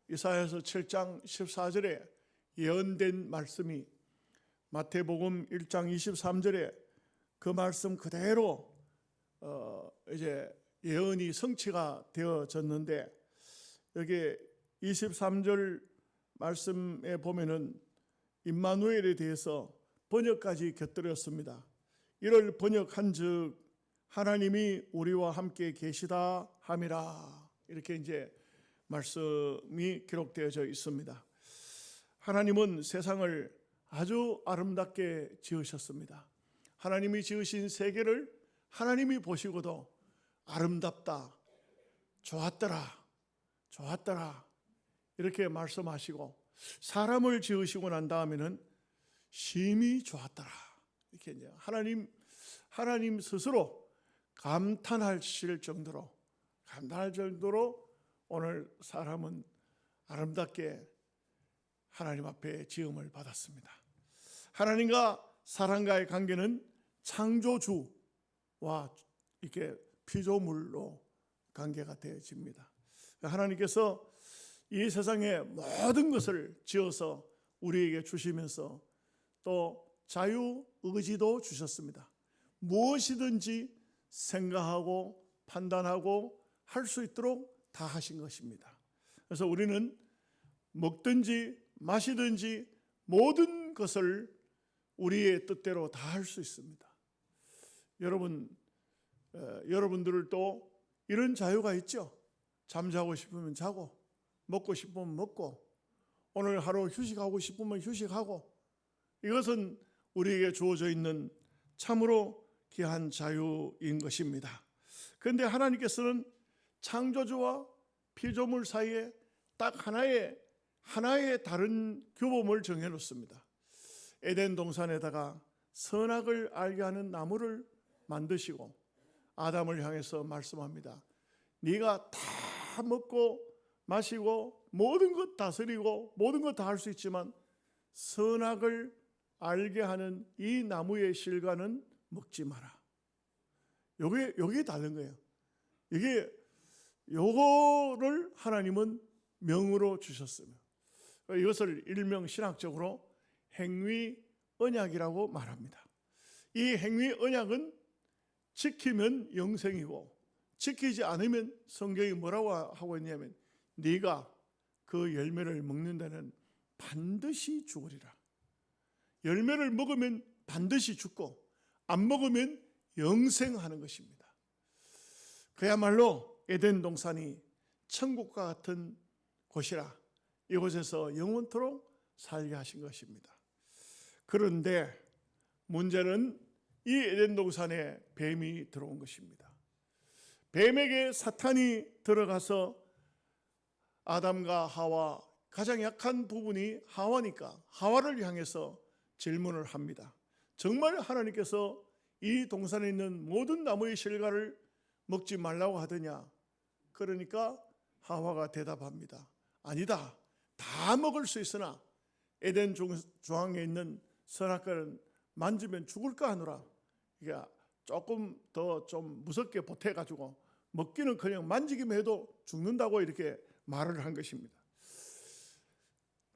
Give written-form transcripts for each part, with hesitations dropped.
이사야서 7장 14절에 예언된 말씀이 마태복음 1장 23절에 그 말씀 그대로 이제 예언이 성취가 되어졌는데, 여기 23절 말씀에 보면은 임마누엘에 대해서 번역까지 곁들였습니다. 이를 번역한즉 하나님이 우리와 함께 계시다 함이라, 이렇게 이제 말씀이 기록되어져 있습니다. 하나님은 세상을 아주 아름답게 지으셨습니다. 하나님이 지으신 세계를 하나님이 보시고도 아름답다, 좋았더라, 좋았더라 이렇게 말씀하시고, 사람을 지으시고 난 다음에는 심히 좋았더라 이렇게 이제 하나님 스스로 감탄하실 정도로 오늘 사람은 아름답게 하나님 앞에 지음을 받았습니다. 하나님과 사람과의 관계는 창조주와 이렇게 피조물로 관계가 되어집니다. 하나님께서 이 세상의 모든 것을 지어서 우리에게 주시면서 또 자유의지도 주셨습니다. 무엇이든지 생각하고 판단하고 할 수 있도록 다 하신 것입니다. 그래서 우리는 먹든지 마시든지 모든 것을 우리의 뜻대로 다 할 수 있습니다. 여러분들도 이런 자유가 있죠. 잠자고 싶으면 자고, 먹고 싶으면 먹고, 오늘 하루 휴식하고 싶으면 휴식하고, 이것은 우리에게 주어져 있는 참으로 귀한 자유인 것입니다. 그런데 하나님께서는 창조주와 피조물 사이에 딱 하나의 다른 규범을 정해놓습니다. 에덴 동산에다가 선악을 알게 하는 나무를 만드시고 아담을 향해서 말씀합니다. 네가 다 먹고 마시고 모든 것 다스리고 모든 것 다 할 수 있지만 선악을 알게 하는 이 나무의 실과는 먹지 마라. 요게 다른 거예요. 요거를 하나님은 명으로 주셨으며, 이것을 일명 신학적으로 행위 언약이라고 말합니다. 이 행위 언약은 지키면 영생이고, 지키지 않으면 성경이 뭐라고 하고 있냐면 네가 그 열매를 먹는 데는 반드시 죽으리라. 열매를 먹으면 반드시 죽고 안 먹으면 영생하는 것입니다. 그야말로 에덴 동산이 천국과 같은 곳이라 이곳에서 영원토록 살게 하신 것입니다. 그런데 문제는 이 에덴 동산에 뱀이 들어온 것입니다. 뱀에게 사탄이 들어가서 아담과 하와, 가장 약한 부분이 하와니까 하와를 향해서 질문을 합니다. 정말 하나님께서 이 동산에 있는 모든 나무의 실과를 먹지 말라고 하더냐? 그러니까 하와가 대답합니다. 아니다. 다 먹을 수 있으나 에덴 중앙에 있는 선악과는 만지면 죽을까 하노라. 그러니까 조금 더 좀 무섭게 보태가지고 먹기는 그냥 만지기만 해도 죽는다고 이렇게 말을 한 것입니다.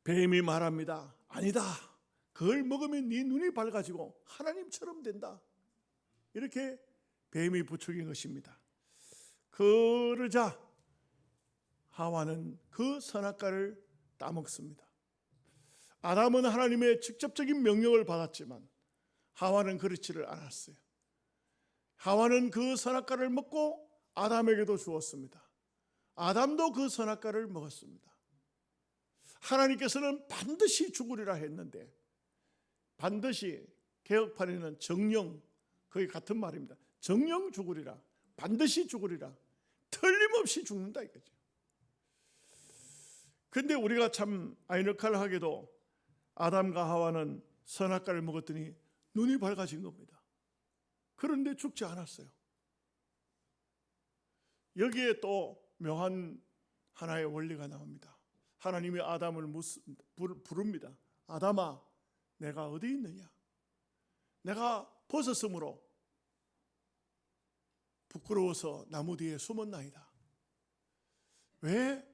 뱀이 말합니다. 아니다. 그걸 먹으면 네 눈이 밝아지고 하나님처럼 된다. 이렇게 뱀이 부추긴 것입니다. 그러자 하와는 그 선악과를 따먹습니다. 아담은 하나님의 직접적인 명령을 받았지만 하와는 그렇지를 않았어요. 하와는 그 선악과를 먹고 아담에게도 주었습니다. 아담도 그 선악과를 먹었습니다. 하나님께서는 반드시 죽으리라 했는데, 반드시 개혁판에는 정령, 거의 같은 말입니다. 정령 죽으리라, 반드시 죽으리라, 틀림없이 죽는다 이거죠. 근데 우리가 참 아이러니컬하게도 아담과 하와는 선악과를 먹었더니 눈이 밝아진 겁니다. 그런데 죽지 않았어요. 여기에 또 묘한 하나의 원리가 나옵니다. 하나님이 아담을 부릅니다. 아담아, 내가 어디 있느냐? 내가 벗었으므로 부끄러워서 나무 뒤에 숨었나이다. 왜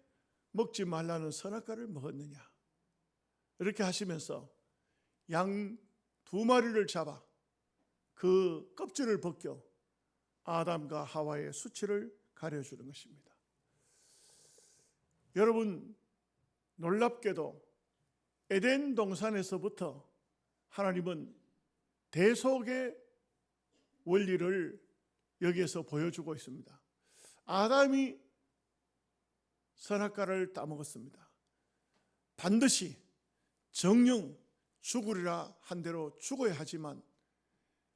먹지 말라는 선악과를 먹었느냐? 이렇게 하시면서 양 2마리를 잡아 그 껍질을 벗겨 아담과 하와의 수치를 가려주는 것입니다. 여러분, 놀랍게도 에덴 동산에서부터 하나님은 대속의 원리를 여기에서 보여주고 있습니다. 아담이 선악과를 따먹었습니다. 반드시 정령 죽으리라 한 대로 죽어야 하지만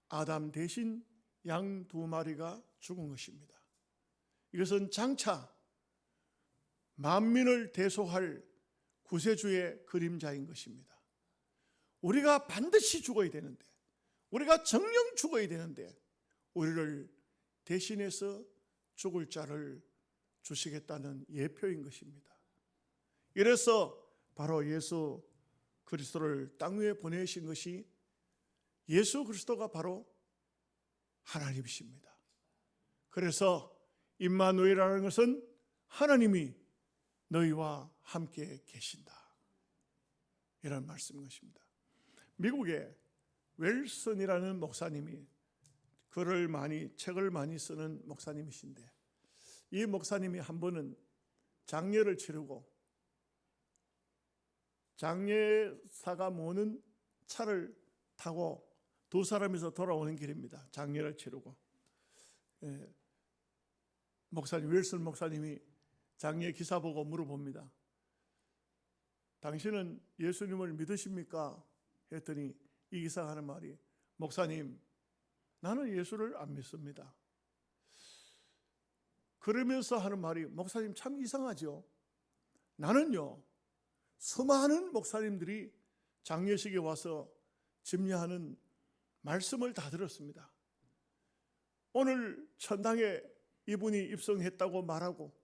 아담 대신 양 2마리가 죽은 것입니다. 이것은 장차 만민을 대속할 구세주의 그림자인 것입니다. 우리가 반드시 죽어야 되는데, 우리가 정령 죽어야 되는데 우리를 대신해서 죽을 자를 주시겠다는 예표인 것입니다. 이래서 바로 예수 그리스도를 땅 위에 보내신 것이 예수 그리스도가 바로 하나님이십니다. 그래서 임마누엘이라는 것은 하나님이 너희와 함께 계신다, 이런 말씀인 것입니다. 미국의 웰슨이라는 목사님이 책을 많이 쓰는 목사님이신데, 이 목사님이 한 번은 장례를 치르고 장례사가 모는 차를 타고 2사람이서 돌아오는 길입니다. 장례를 치르고 목사님, 윌슨 목사님이 장례 기사 보고 물어봅니다. 당신은 예수님을 믿으십니까? 했더니 이 기사가 하는 말이, 목사님, 나는 예수를 안 믿습니다. 그러면서 하는 말이, 목사님 참 이상하죠. 나는요, 수많은 목사님들이 장례식에 와서 집례하는 말씀을 다 들었습니다. 오늘 천당에 이분이 입성했다고 말하고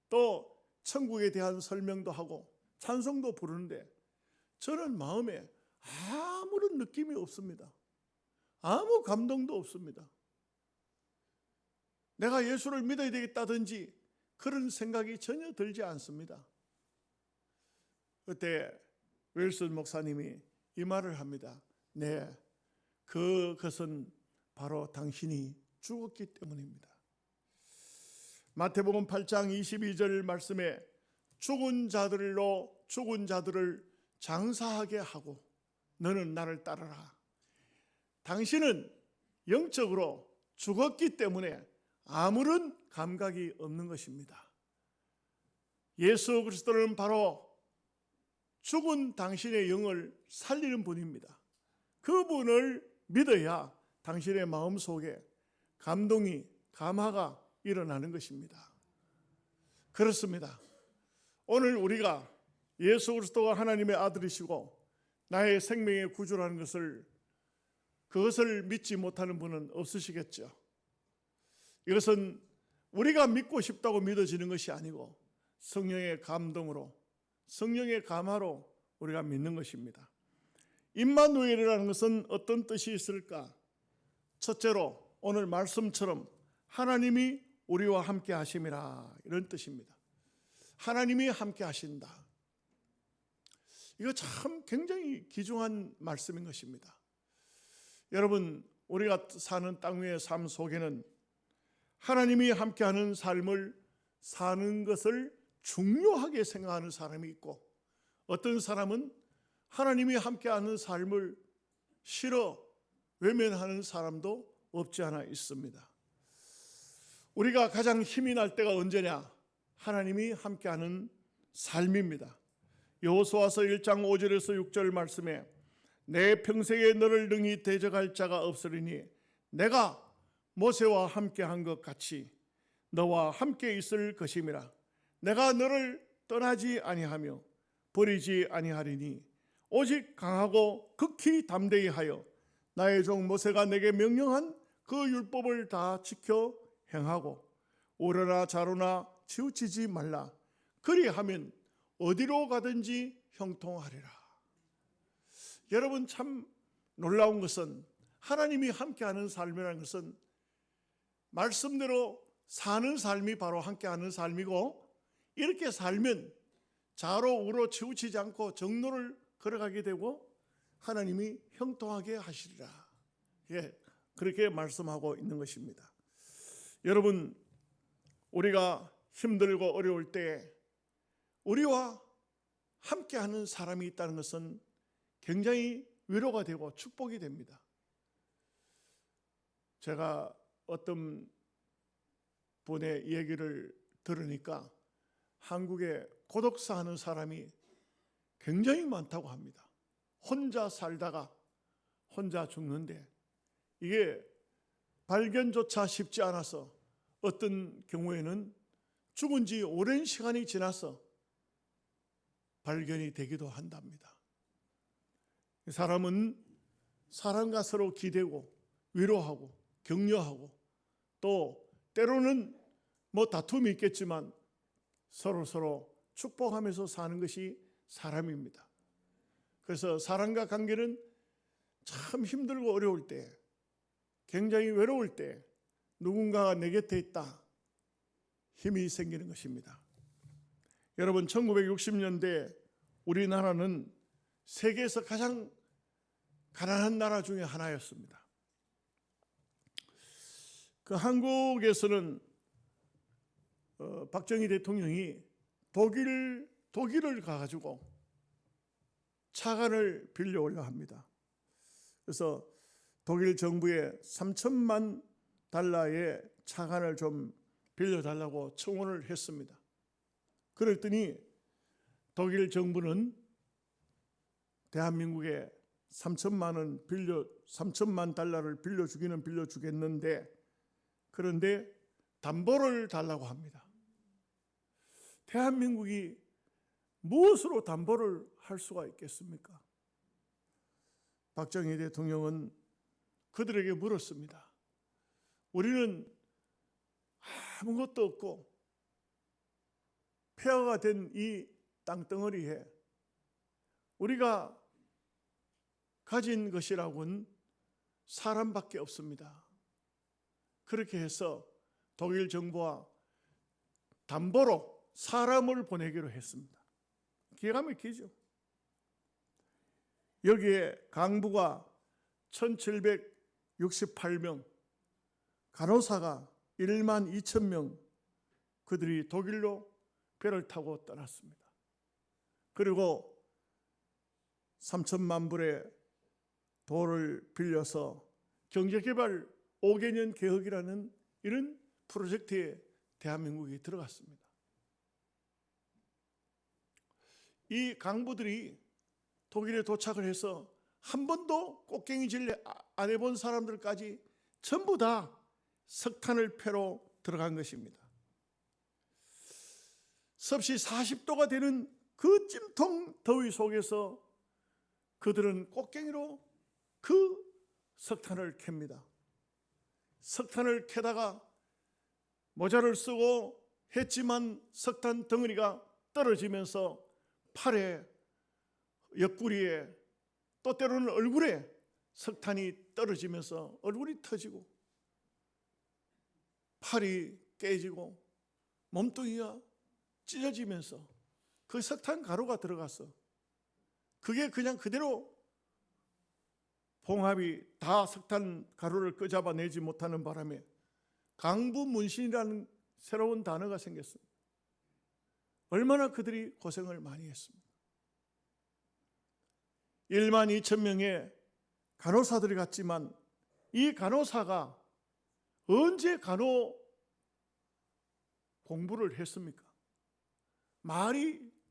또 천국에 대한 설명도 하고 찬송도 부르는데 저는 마음에 아무런 느낌이 없습니다. 아무 감동도 없습니다. 내가 예수를 믿어야 되겠다든지 그런 생각이 전혀 들지 않습니다. 그때 윌슨 목사님이 이 말을 합니다. 네, 그것은 바로 당신이 죽었기 때문입니다. 마태복음 8장 22절 말씀에 죽은 자들로 죽은 자들을 장사하게 하고 너는 나를 따르라. 당신은 영적으로 죽었기 때문에 아무런 감각이 없는 것입니다. 예수 그리스도는 바로 죽은 당신의 영을 살리는 분입니다. 그분을 믿어야 당신의 마음속에 감동이, 감화가 일어나는 것입니다. 그렇습니다. 오늘 우리가 예수 그리스도가 하나님의 아들이시고 나의 생명의 구주라는 그것을 믿지 못하는 분은 없으시겠죠. 이것은 우리가 믿고 싶다고 믿어지는 것이 아니고 성령의 감동으로, 성령의 감화로 우리가 믿는 것입니다. 임마누엘이라는 것은 어떤 뜻이 있을까? 첫째로 오늘 말씀처럼 하나님이 우리와 함께 하심이라, 이런 뜻입니다. 하나님이 함께 하신다. 이거 참 굉장히 귀중한 말씀인 것입니다. 여러분, 우리가 사는 땅 위의 삶 속에는 하나님이 함께하는 삶을 사는 것을 중요하게 생각하는 사람이 있고, 어떤 사람은 하나님이 함께하는 삶을 싫어 외면하는 사람도 없지 않아 있습니다. 우리가 가장 힘이 날 때가 언제냐? 하나님이 함께하는 삶입니다. 여호수아서 1장 5절에서 6절 말씀에 내 평생에 너를 능히 대적할 자가 없으리니 내가 모세와 함께한 것 같이 너와 함께 있을 것임이라. 내가 너를 떠나지 아니하며 버리지 아니하리니 오직 강하고 극히 담대히 하여 나의 종 모세가 내게 명령한 그 율법을 다 지켜 행하고 오르나 좌로나 치우치지 말라. 그리하면 어디로 가든지 형통하리라. 여러분, 참 놀라운 것은 하나님이 함께하는 삶이라는 것은 말씀대로 사는 삶이 바로 함께하는 삶이고, 이렇게 살면 좌로 우로 치우치지 않고 정로를 걸어가게 되고 하나님이 형통하게 하시리라. 예, 그렇게 말씀하고 있는 것입니다. 여러분, 우리가 힘들고 어려울 때 우리와 함께하는 사람이 있다는 것은 굉장히 위로가 되고 축복이 됩니다. 제가 어떤 분의 얘기를 들으니까 한국에 고독사 하는 사람이 굉장히 많다고 합니다. 혼자 살다가 혼자 죽는데 이게 발견조차 쉽지 않아서 어떤 경우에는 죽은 지 오랜 시간이 지나서 발견이 되기도 한답니다. 사람은 사람과 서로 기대고 위로하고 격려하고 또 때로는 다툼이 있겠지만 서로 축복하면서 사는 것이 사람입니다. 그래서 사람과 관계는 참 힘들고 어려울 때, 굉장히 외로울 때 누군가가 내 곁에 있다, 힘이 생기는 것입니다. 여러분, 1960년대 우리나라는 세계에서 가장 가난한 나라 중에 하나였습니다. 그 한국에서는 박정희 대통령이 독일을 가가지고 차관을 빌려오려 합니다. 그래서 독일 정부에 3천만 달러의 차관을 좀 빌려달라고 청원을 했습니다. 그랬더니 독일 정부는 대한민국에 3천만 달러를 빌려주기는 빌려주겠는데 그런데 담보를 달라고 합니다. 대한민국이 무엇으로 담보를 할 수가 있겠습니까? 박정희 대통령은 그들에게 물었습니다. 우리는 아무것도 없고 폐허가 된 이 땅덩어리에 우리가 가진 것이라고는 사람밖에 없습니다. 그렇게 해서 독일 정부와 담보로 사람을 보내기로 했습니다. 기가 막히죠. 여기에 간부가 1768명, 간호사가 1만 2천 명, 그들이 독일로 배를 타고 떠났습니다. 그리고 3천만 불의 돈을 빌려서 경제개발 5개년 계획이라는 이런 프로젝트에 대한민국이 들어갔습니다. 이 강부들이 독일에 도착을 해서 한 번도 꽃갱이질 안 해본 사람들까지 전부 다 석탄을 패러 들어간 것입니다. 섭씨 40도가 되는 그 찜통 더위 속에서 그들은 꽃갱이로 그 석탄을 캡니다. 석탄을 캐다가 모자를 쓰고 했지만 석탄 덩어리가 떨어지면서 팔에, 옆구리에, 또 때로는 얼굴에 석탄이 떨어지면서 얼굴이 터지고 팔이 깨지고 몸뚱이가 찢어지면서 그 석탄 가루가 들어가서 그게 그냥 그대로 봉합이 다 석탄 가루를 끄잡아내지 못하는 바람에 강부문신이라는 새로운 단어가 생겼습니다. 얼마나 그들이 고생을 많이 했습니다. 1만 2천 명의 간호사들이 갔지만 이 간호사가 언제 간호 공부를 했습니까?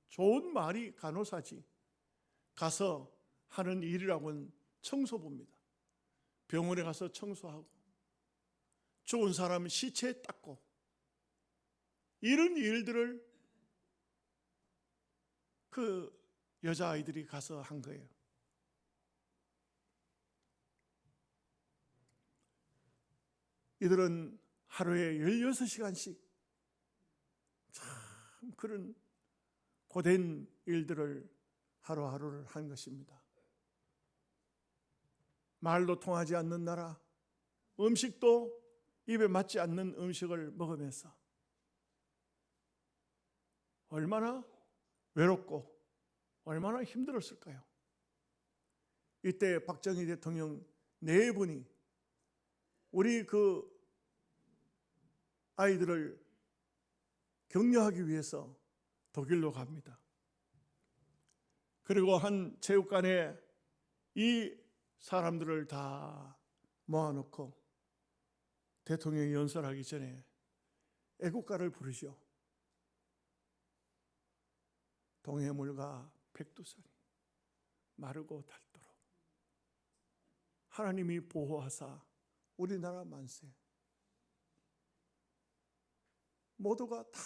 좋은 말이 간호사지. 가서 하는 일이라고는 청소부입니다. 병원에 가서 청소하고 죽은 사람 시체 닦고 이런 일들을 그 여자아이들이 가서 한 거예요. 이들은 하루에 16시간씩 참 그런 고된 일들을 하루하루를 한 것입니다. 말도 통하지 않는 나라, 음식도 입에 맞지 않는 음식을 먹으면서 얼마나 외롭고 얼마나 힘들었을까요? 이때 박정희 대통령 네 분이 우리 그 아이들을 격려하기 위해서 독일로 갑니다. 그리고 한 체육관에 이 사람들을 다 모아놓고 대통령이 연설하기 전에 애국가를 부르죠. 동해물과 백두산이 마르고 닳도록 하나님이 보호하사 우리나라 만세. 모두가 다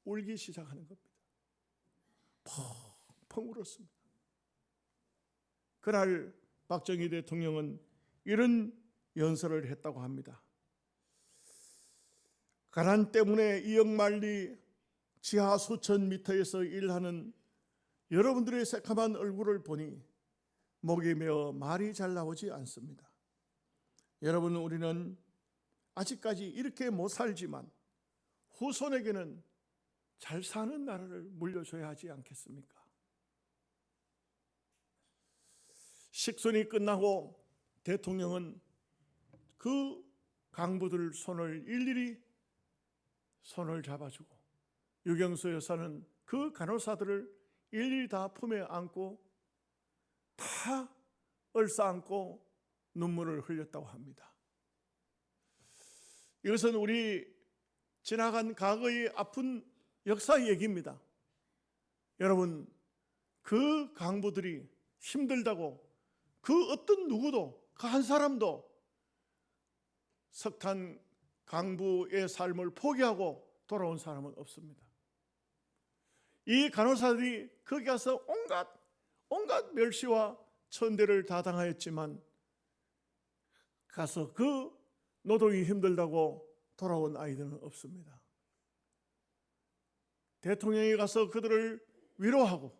울기 시작하는 겁니다. 펑펑 울었습니다. 그날 박정희 대통령은 이런 연설을 했다고 합니다. 가난 때문에 이역만리 지하 수천 미터에서 일하는 여러분들의 새카만 얼굴을 보니 목이 메어 말이 잘 나오지 않습니다. 여러분, 우리는 아직까지 이렇게 못 살지만 후손에게는 잘 사는 나라를 물려줘야 하지 않겠습니까? 식순이 끝나고 대통령은 그 강부들 손을 일일이 손을 잡아주고 유경수 여사는 그 간호사들을 일일이 다 품에 안고 다 얼싸안고 눈물을 흘렸다고 합니다. 이것은 우리 지나간 과거의 아픈 역사 얘기입니다. 여러분, 그 강부들이 힘들다고 그 어떤 누구도, 그 한 사람도 석탄 강부의 삶을 포기하고 돌아온 사람은 없습니다. 이 간호사들이 거기 가서 온갖 멸시와 천대를 다 당하였지만 가서 그 노동이 힘들다고 돌아온 아이들은 없습니다. 대통령이 가서 그들을 위로하고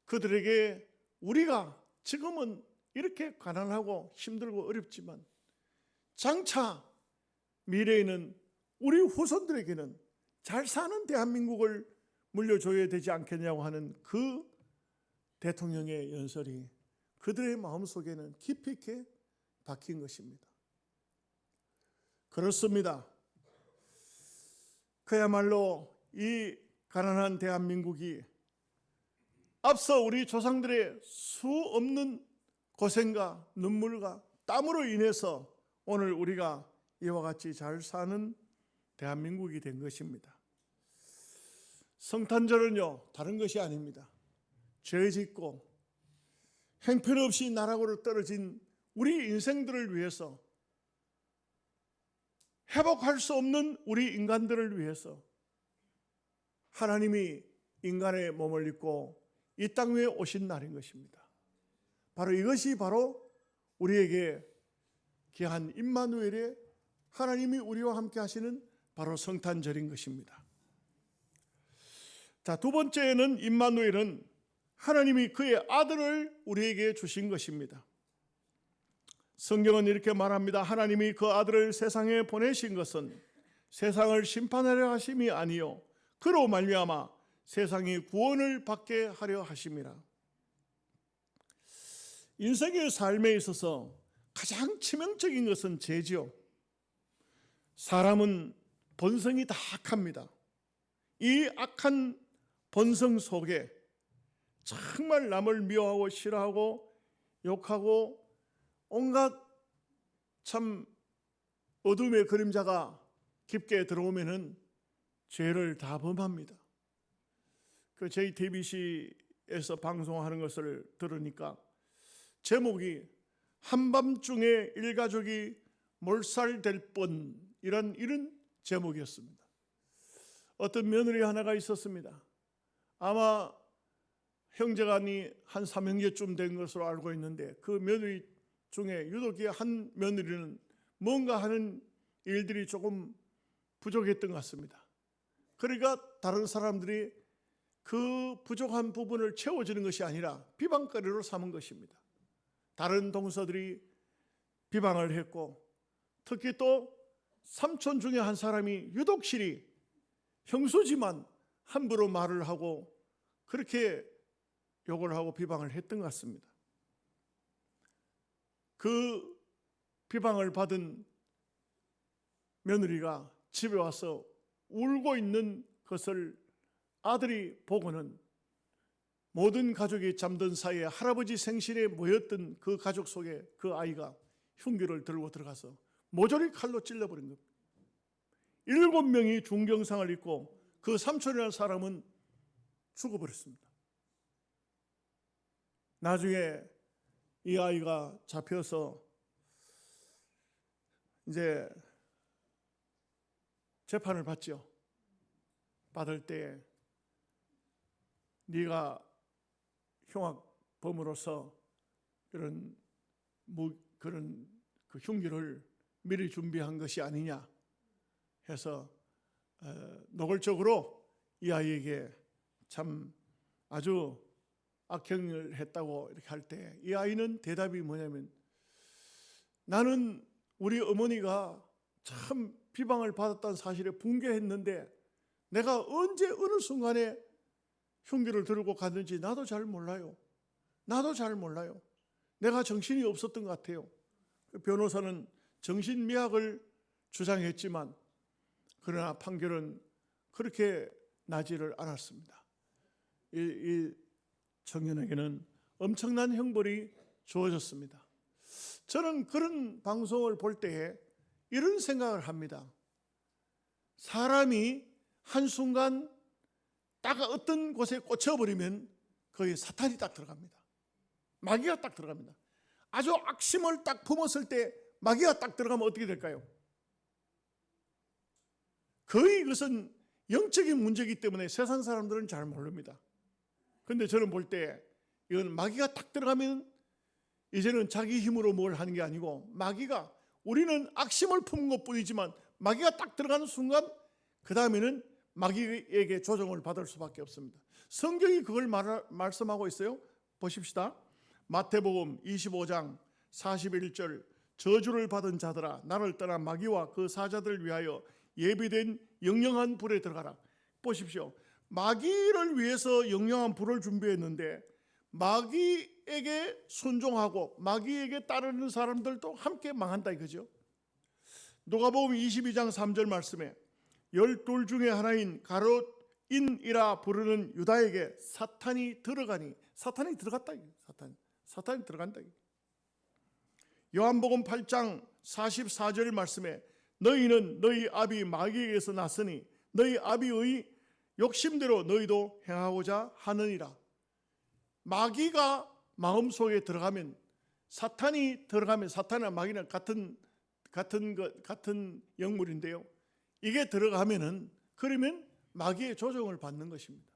그들에게 우리가 지금은 이렇게 가난하고 힘들고 어렵지만 장차 미래에는 우리 후손들에게는 잘 사는 대한민국을 물려줘야 되지 않겠냐고 하는 그 대통령의 연설이 그들의 마음속에는 깊이 있게 박힌 것입니다. 그렇습니다. 그야말로 이 가난한 대한민국이 앞서 우리 조상들의 수 없는 고생과 눈물과 땀으로 인해서 오늘 우리가 이와 같이 잘 사는 대한민국이 된 것입니다. 성탄절은요, 다른 것이 아닙니다. 죄 짓고 형편없이 나락으로 떨어진 우리 인생들을 위해서, 회복할 수 없는 우리 인간들을 위해서 하나님이 인간의 몸을 입고 이 땅 위에 오신 날인 것입니다. 바로 이것이 바로 우리에게 귀한 임마누엘의 하나님이 우리와 함께 하시는 바로 성탄절인 것입니다. 자, 두 번째는 임마누엘은 하나님이 그의 아들을 우리에게 주신 것입니다. 성경은 이렇게 말합니다. 하나님이 그 아들을 세상에 보내신 것은 세상을 심판하려 하심이 아니요 그로 말미암아 세상이 구원을 받게 하려 하심이라. 인생의 삶에 있어서 가장 치명적인 것은 죄지요. 사람은 본성이 다 악합니다. 이 악한 본성 속에 정말 남을 미워하고 싫어하고 욕하고 온갖 참 어둠의 그림자가 깊게 들어오면은 죄를 다 범합니다. 그 JTBC에서 방송하는 것을 들으니까 제목이 한밤중에 일가족이 몰살될 뻔, 이런 제목이었습니다. 어떤 며느리 하나가 있었습니다. 아마 형제간이 한 3형제쯤 된 것으로 알고 있는데 그 며느리 중에 유독 한 며느리는 뭔가 하는 일들이 조금 부족했던 것 같습니다. 그러니까 다른 사람들이 그 부족한 부분을 채워주는 것이 아니라 비방거리로 삼은 것입니다. 다른 동서들이 비방을 했고 특히 또 삼촌 중에 한 사람이 유독실이 형수지만 함부로 말을 하고 그렇게 욕을 하고 비방을 했던 것 같습니다. 그 비방을 받은 며느리가 집에 와서 울고 있는 것을 아들이 보고는 모든 가족이 잠든 사이에 할아버지 생신에 모였던 그 가족 속에 그 아이가 흉기를 들고 들어가서 모조리 칼로 찔러버린 겁니다. 7명이 중경상을 입고 그 삼촌이라는 사람은 죽어버렸습니다. 나중에 이 아이가 잡혀서 이제 재판을 받죠. 받을 때 네가 흉악범으로서 그런 그 흉기를 미리 준비한 것이 아니냐 해서 노골적으로 이 아이에게 참 아주 악행을 했다고 이렇게 할 때 이 아이는 대답이 뭐냐면, 나는 우리 어머니가 참 비방을 받았다는 사실에 분개했는데 내가 언제 어느 순간에 흉기를 들고 갔는지 나도 잘 몰라요. 내가 정신이 없었던 것 같아요. 변호사는 정신미약을 주장했지만 그러나 판결은 그렇게 나지를 않았습니다. 이 청년에게는 엄청난 형벌이 주어졌습니다. 저는 그런 방송을 볼 때에 이런 생각을 합니다. 사람이 한순간 딱 어떤 곳에 꽂혀버리면 거기에 사탄이 딱 들어갑니다. 마귀가 딱 들어갑니다. 아주 악심을 딱 품었을 때 마귀가 딱 들어가면 어떻게 될까요? 거의 이것은 영적인 문제이기 때문에 세상 사람들은 잘 모릅니다. 그런데 저는 볼 때 이건 마귀가 딱 들어가면 이제는 자기 힘으로 뭘 하는 게 아니고 마귀가, 우리는 악심을 품은 것뿐이지만 마귀가 딱 들어가는 순간 그 다음에는 마귀에게 조종을 받을 수밖에 없습니다. 성경이 그걸 말씀하고 있어요. 보십시다. 마태복음 25장 41절, 저주를 받은 자들아 나를 떠나 마귀와 그 사자들을 위하여 예비된 영영한 불에 들어가라. 보십시오. 마귀를 위해서 영영한 불을 준비했는데 마귀에게 순종하고 마귀에게 따르는 사람들도 함께 망한다 이거죠. 누가복음 22장 3절 말씀에 12 중에 하나인 가롯인이라 부르는 유다에게 사탄이 들어가니, 사탄이 들어갔다. 사탄이 들어간다. 요한복음 8장 44절 말씀에 너희는 너희 아비 마귀에게서 났으니 너희 아비의 욕심대로 너희도 행하고자 하느니라. 마귀가 마음속에 들어가면, 사탄이 들어가면, 사탄이나 마귀는 같은 영물인데요. 이게 들어가면은 그러면 마귀의 조종을 받는 것입니다.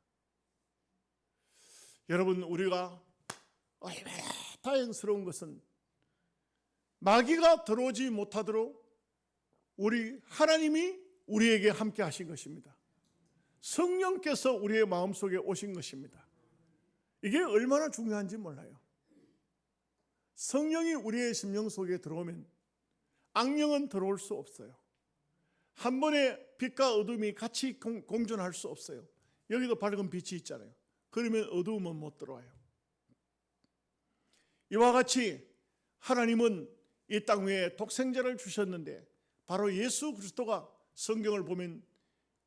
여러분, 우리가 얼마나 다행스러운 것은 마귀가 들어오지 못하도록 우리 하나님이 우리에게 함께 하신 것입니다. 성령께서 우리의 마음속에 오신 것입니다. 이게 얼마나 중요한지 몰라요. 성령이 우리의 심령 속에 들어오면 악령은 들어올 수 없어요. 한 번에 빛과 어둠이 같이 공존할 수 없어요. 여기도 밝은 빛이 있잖아요. 그러면 어두움은 못 들어와요. 이와 같이 하나님은 이 땅 위에 독생자를 주셨는데 바로 예수 그리스도가 성경을 보면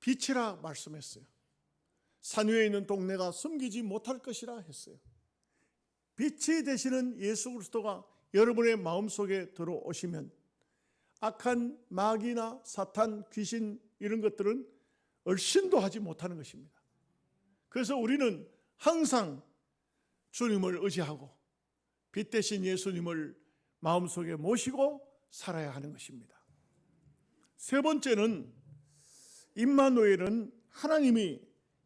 빛이라 말씀했어요. 산 위에 있는 동네가 숨기지 못할 것이라 했어요. 빛이 되시는 예수 그리스도가 여러분의 마음속에 들어오시면 악한 마귀나 사탄, 귀신 이런 것들은 얼씬도 하지 못하는 것입니다. 그래서 우리는 항상 주님을 의지하고 빛 대신 예수님을 마음속에 모시고 살아야 하는 것입니다. 세 번째는 임마누엘은 하나님이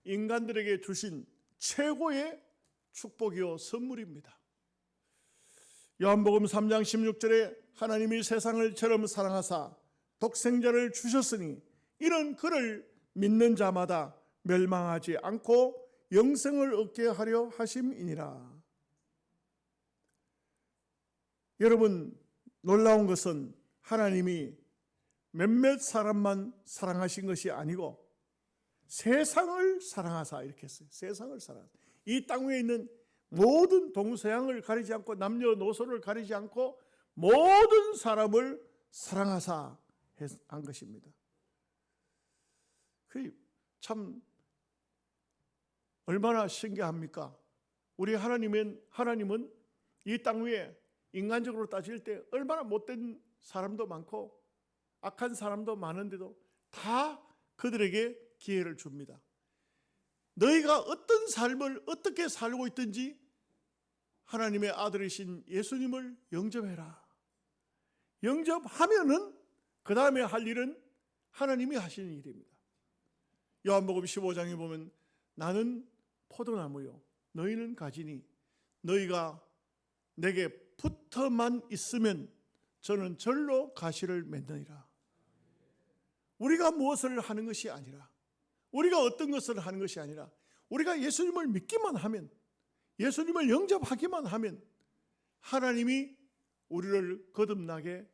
인간들에게 주신 최고의 축복이요 선물입니다. 요한복음 3장 16절에 하나님이 세상을 처럼 사랑하사 독생자를 주셨으니 이는 그를 믿는 자마다 멸망하지 않고 영생을 얻게 하려 하심이니라. 여러분, 놀라운 것은 하나님이 몇몇 사람만 사랑하신 것이 아니고 세상을 사랑하사 이렇게 했어요. 세상을 사랑하사. 이 땅 위에 있는 모든 동서양을 가리지 않고 남녀노소를 가리지 않고 모든 사람을 사랑하사 한 것입니다. 참 얼마나 신기합니까? 우리 하나님은 이 땅 위에 인간적으로 따질 때 얼마나 못된 사람도 많고 악한 사람도 많은데도 다 그들에게 기회를 줍니다. 너희가 어떤 삶을 어떻게 살고 있든지 하나님의 아들이신 예수님을 영접해라. 영접하면은 그 다음에 할 일은 하나님이 하시는 일입니다. 요한복음 15장에 보면 나는 포도나무요 너희는 가지니 너희가 내게 붙어만 있으면 저는 절로 가시를 맺느니라. 우리가 무엇을 하는 것이 아니라, 우리가 어떤 것을 하는 것이 아니라, 우리가 예수님을 믿기만 하면, 예수님을 영접하기만 하면 하나님이 우리를 거듭나게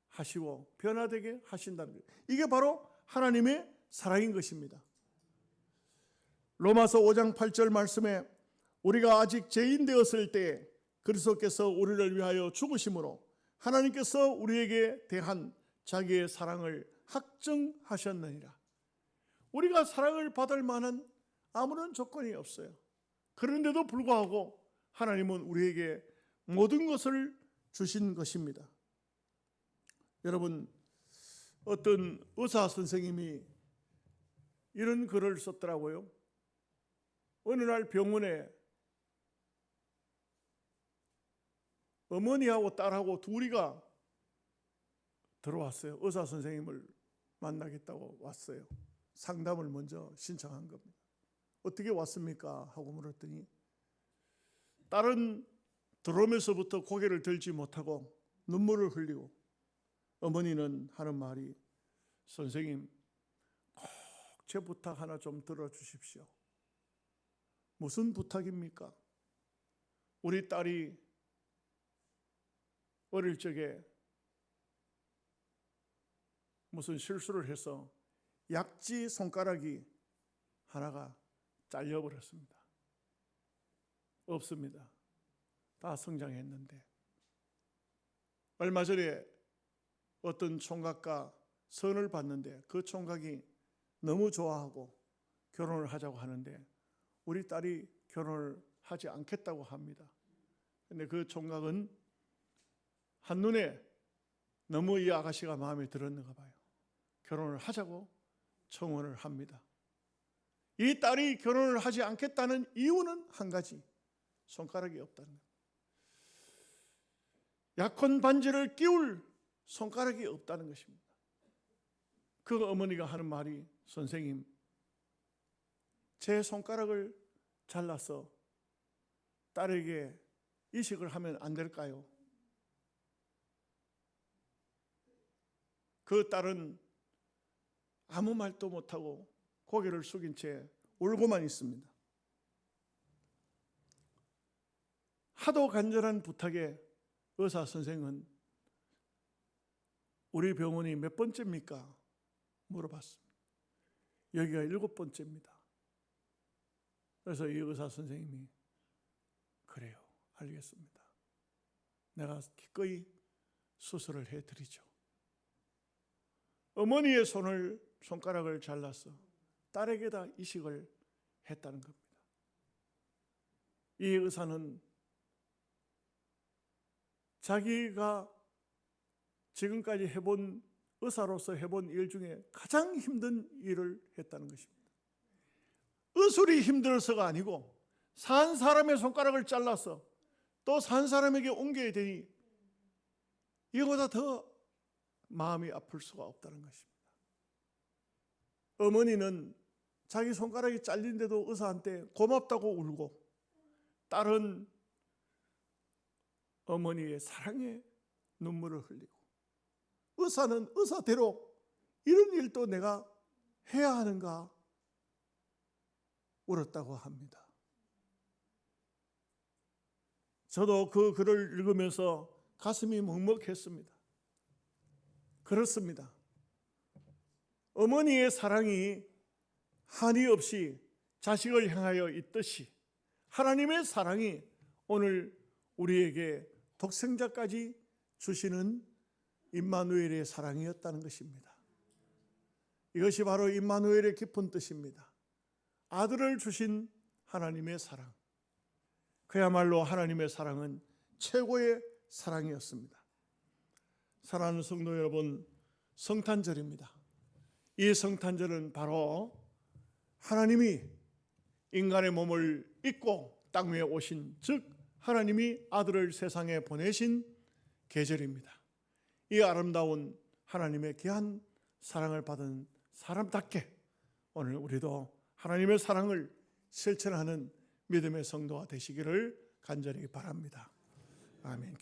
하시고 변화되게 하신다는 거예요. 이게 바로 하나님의 사랑인 것입니다. 로마서 5장 8절 말씀에 우리가 아직 죄인 되었을 때 그리스도께서 우리를 위하여 죽으심으로 하나님께서 우리에게 대한 자기의 사랑을 확증하셨느니라. 우리가 사랑을 받을 만한 아무런 조건이 없어요. 그런데도 불구하고 하나님은 우리에게 모든 것을 주신 것입니다. 여러분, 어떤 의사 선생님이 이런 글을 썼더라고요. 어느 날 병원에 어머니하고 딸하고 둘이가 들어왔어요. 의사 선생님을 만나겠다고 왔어요. 상담을 먼저 신청한 겁니다. 어떻게 왔습니까? 하고 물었더니 딸은 들어오면서부터 고개를 들지 못하고 눈물을 흘리고 어머니는 하는 말이 선생님 꼭 제 부탁 하나 좀 들어주십시오. 무슨 부탁입니까? 우리 딸이 어릴 적에 무슨 실수를 해서 약지 손가락이 하나가 잘려버렸습니다. 없습니다. 다 성장했는데 얼마 전에 어떤 총각과 선을 봤는데 그 총각이 너무 좋아하고 결혼을 하자고 하는데 우리 딸이 결혼을 하지 않겠다고 합니다. 그런데 그 총각은 한눈에 너무 이 아가씨가 마음에 들었는가 봐요. 결혼을 하자고 청혼을 합니다. 이 딸이 결혼을 하지 않겠다는 이유는 한 가지, 손가락이 없다는 겁니다. 약혼 반지를 끼울 손가락이 없다는 것입니다. 그 어머니가 하는 말이 선생님, 제 손가락을 잘라서 딸에게 이식을 하면 안 될까요? 그 딸은 아무 말도 못하고 고개를 숙인 채 울고만 있습니다. 하도 간절한 부탁에 의사 선생은 우리 병원이 몇 번째입니까? 물어봤습니다. 여기가 7번째입니다. 그래서 이 의사 선생님이 그래요, 알겠습니다. 내가 기꺼이 수술을 해드리죠. 어머니의 손가락을 잘라서 딸에게다 이식을 했다는 겁니다. 이 의사는 자기가 지금까지 의사로서 해본 일 중에 가장 힘든 일을 했다는 것입니다. 의술이 힘들어서가 아니고 산 사람의 손가락을 잘라서 또 산 사람에게 옮겨야 되니 이거보다 더 마음이 아플 수가 없다는 것입니다. 어머니는 자기 손가락이 잘린데도 의사한테 고맙다고 울고, 딸은 어머니의 사랑에 눈물을 흘리고, 의사는 의사대로 이런 일도 내가 해야 하는가 울었다고 합니다. 저도 그 글을 읽으면서 가슴이 먹먹했습니다. 그렇습니다. 어머니의 사랑이 한이 없이 자식을 향하여 있듯이 하나님의 사랑이 오늘 우리에게 독생자까지 주시는 임마누엘의 사랑이었다는 것입니다. 이것이 바로 임마누엘의 깊은 뜻입니다. 아들을 주신 하나님의 사랑. 그야말로 하나님의 사랑은 최고의 사랑이었습니다. 사랑하는 성도 여러분, 성탄절입니다. 이 성탄절은 바로 하나님이 인간의 몸을 입고 땅 위에 오신, 즉 하나님이 아들을 세상에 보내신 계절입니다. 이 아름다운 하나님의 귀한 사랑을 받은 사람답게 오늘 우리도 하나님의 사랑을 실천하는 믿음의 성도가 되시기를 간절히 바랍니다. 아멘.